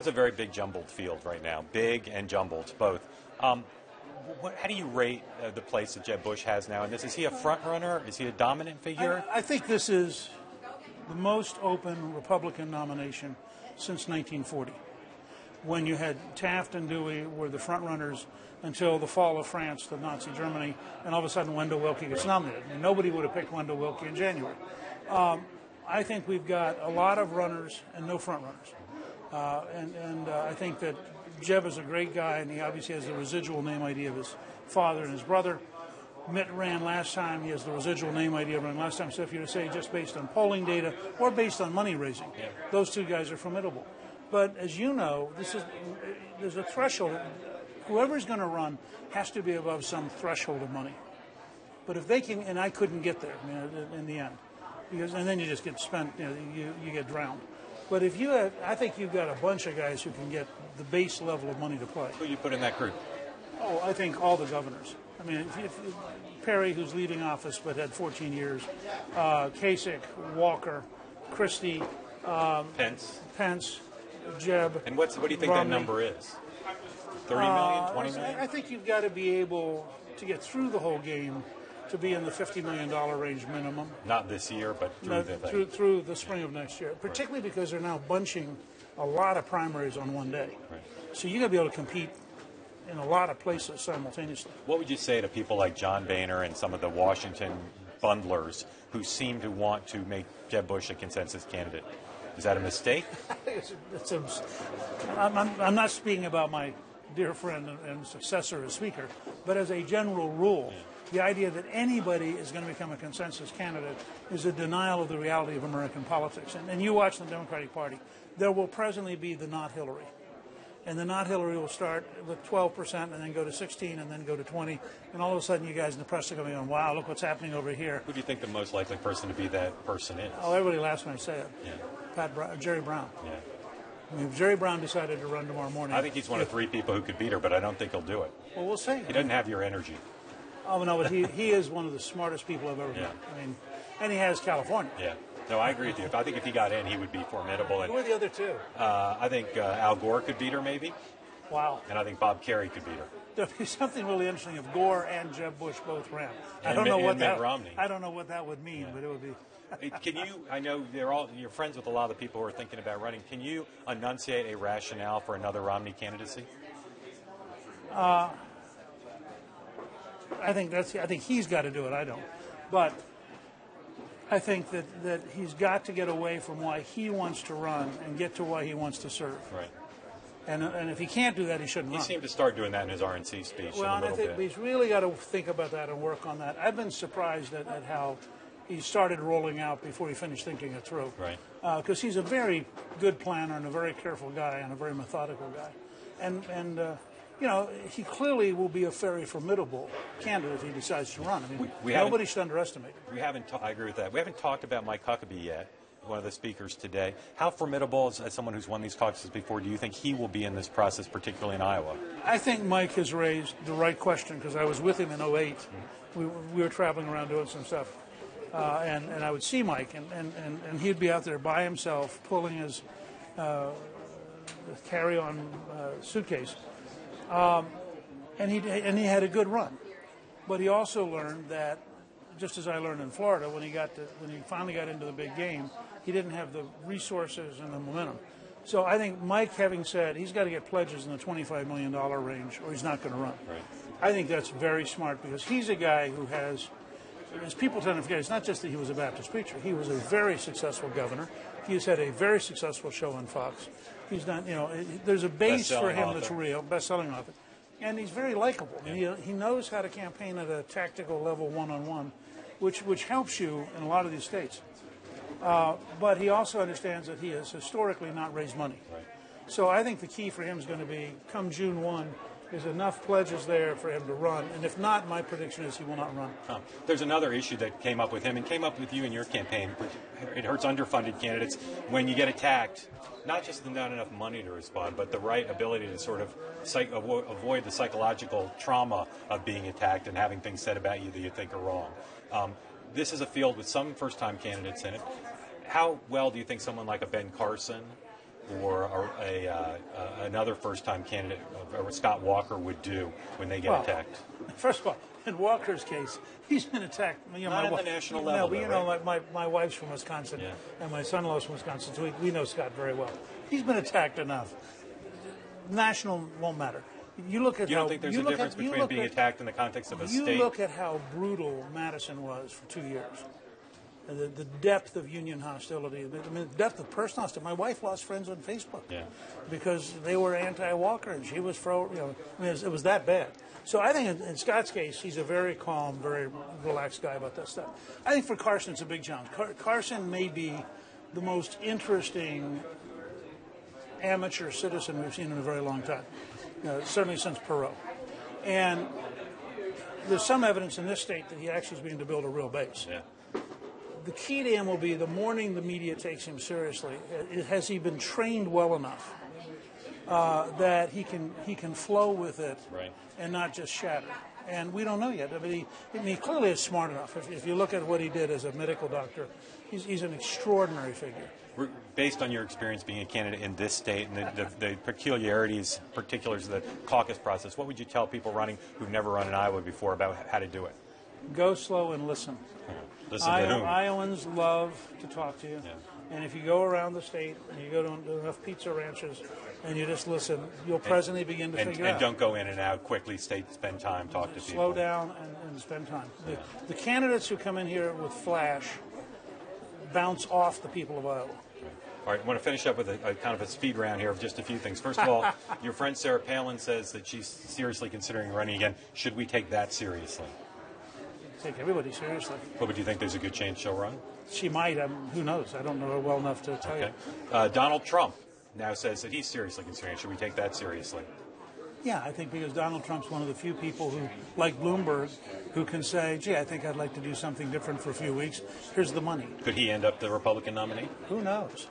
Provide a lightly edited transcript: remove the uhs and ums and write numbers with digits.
It's a very big jumbled field right now, big and jumbled, both. How do you rate the place that Jeb Bush has now in this? Is he a front runner? Is he a dominant figure? I think this is the most open Republican nomination since 1940, when you had Taft and Dewey were the front runners until the fall of France to Nazi Germany, and all of a sudden Wendell Willkie gets nominated. And nobody would have picked Wendell Willkie in January. I think we've got a lot of runners and no front runners. I think that Jeb is a great guy, and he obviously has the residual name ID of his father and his brother. Mitt ran last time. He has the residual name ID of running last time. So if you were to say just based on polling data or based on money raising, those two guys are formidable. But as you know, there's a threshold. Whoever's going to run has to be above some threshold of money. But if they can, and I couldn't get there in the end, and then you just get spent, you get drowned. But if you have, I think you've got a bunch of guys who can get the base level of money to play. Who you put in that group? Oh, I think all the governors. I mean, if Perry, who's leaving office but had 14 years, Kasich, Walker, Christie, Pence, Jeb. And what do you think Romney. That number is? 30 million, 20 million? I think you've got to be able to get through the whole game to be in the $50 million range minimum. Not this year, but through the spring of next year, particularly because they're now bunching a lot of primaries on one day. Right. So you got to be able to compete in a lot of places simultaneously. What would you say to people like John Boehner and some of the Washington bundlers who seem to want to make Jeb Bush a consensus candidate? Is that a mistake? I'm not speaking about my dear friend and successor as Speaker, but as a general rule, the idea that anybody is going to become a consensus candidate is a denial of the reality of American politics. And you watch the Democratic Party, there will presently be the not Hillary. And the not Hillary will start with 12% and then go to 16 and then go to 20. And all of a sudden you guys in the press are going to be going, wow, look what's happening over here. Who do you think the most likely person to be that person is? Oh, everybody laughs when I say it. Yeah. Jerry Brown. Yeah. I mean, if Jerry Brown decided to run tomorrow morning. I think he's one of 3 people who could beat her, but I don't think he'll do it. Well, we'll see. He doesn't have your energy. Oh, no, but he is one of the smartest people I've ever met. I mean, and he has California. Yeah. No, I agree with you. I think if he got in, he would be formidable. Who are the other two? I think Al Gore could beat her, maybe. Wow. And I think Bob Kerrey could beat her. There'd be something really interesting if Gore and Jeb Bush both ran. I don't know what that would mean, but it would be. Can you? I know you're friends with a lot of the people who are thinking about running. Can you enunciate a rationale for another Romney candidacy? I think he's got to do it. I don't, but I think that he's got to get away from why he wants to run and get to why he wants to serve. Right. And if he can't do that, he shouldn't run. He seemed to start doing that in his RNC speech. Well, and I think he's really got to think about that and work on that. I've been surprised at how he started rolling out before he finished thinking it through. Right. Because he's a very good planner and a very careful guy and a very methodical guy. And he clearly will be a very formidable candidate if he decides to run. I mean, nobody should underestimate him. I agree with that. We haven't talked about Mike Huckabee yet, one of the speakers today. How formidable, as someone who's won these caucuses before, do you think he will be in this process, particularly in Iowa? I think Mike has raised the right question because I was with him in 2008. We were traveling around doing some stuff. And I would see Mike, and he'd be out there by himself pulling his carry-on suitcase. And he had a good run. But he also learned that, just as I learned in Florida, when he finally got into the big game, he didn't have the resources and the momentum. So I think Mike, having said he's got to get pledges in the $25 million range or he's not going to run. Right. I think that's very smart because he's a guy who has, as people tend to forget, it's not just that he was a Baptist preacher. He was a very successful governor. He's had a very successful show on Fox. He's done, there's a base for him that's real, best-selling author. And he's very likable. Yeah. He knows how to campaign at a tactical level one-on-one, which helps you in a lot of these states. But he also understands that he has historically not raised money. Right. So I think the key for him is going to be, come June 1, there's enough pledges there for him to run. And if not, my prediction is he will not run. There's another issue that came up with him and came up with you in your campaign. It hurts underfunded candidates when you get attacked, not just not enough money to respond, but the right ability to sort of avoid the psychological trauma of being attacked and having things said about you that you think are wrong. This is a field with some first-time candidates in it. How well do you think someone like a Ben Carson or another first-time candidate, Scott Walker, would do when they get attacked? First of all, in Walker's case, he's been attacked. Not on the national level, but my wife's from Wisconsin, and my son-in-law's from Wisconsin, so we know Scott very well. He's been attacked enough. National won't matter. You look at you don't think there's a difference between being attacked in the context of a state? You look at how brutal Madison was for 2 years. The depth of union hostility, the depth of personal hostility. My wife lost friends on Facebook because they were anti-Walker and she was it was that bad. So I think in Scott's case, he's a very calm, very relaxed guy about that stuff. I think for Carson, it's a big challenge. Carson may be the most interesting amateur citizen we've seen in a very long time, certainly since Perot. And there's some evidence in this state that he actually is beginning to build a real base. Yeah. The key to him will be the morning the media takes him seriously. Has he been trained well enough that he can flow with it and not just shatter? And we don't know yet. I mean, he clearly is smart enough. If you look at what he did as a medical doctor, he's an extraordinary figure. Based on your experience being a candidate in this state and the particulars of the caucus process, what would you tell people running who've never run in Iowa before about how to do it? Go slow and listen. Listen to whom? Iowans love to talk to you. Yeah. And if you go around the state and you go to enough pizza ranches and you just listen, you'll presently begin to figure out. And don't go in and out quickly. Spend time, talk to people. Slow down and spend time. The candidates who come in here with flash bounce off the people of Iowa. All right, I want to finish up with a kind of a speed round here of just a few things. First of all, your friend Sarah Palin says that she's seriously considering running again. Should we take that seriously? Take everybody seriously. Well, but do you think there's a good chance she'll run? She might. Who knows? I don't know her well enough to tell you. Donald Trump now says that he's seriously considering. Should we take that seriously? Yeah, I think because Donald Trump's one of the few people who, like Bloomberg, who can say, gee, I think I'd like to do something different for a few weeks. Here's the money. Could he end up the Republican nominee? Who knows?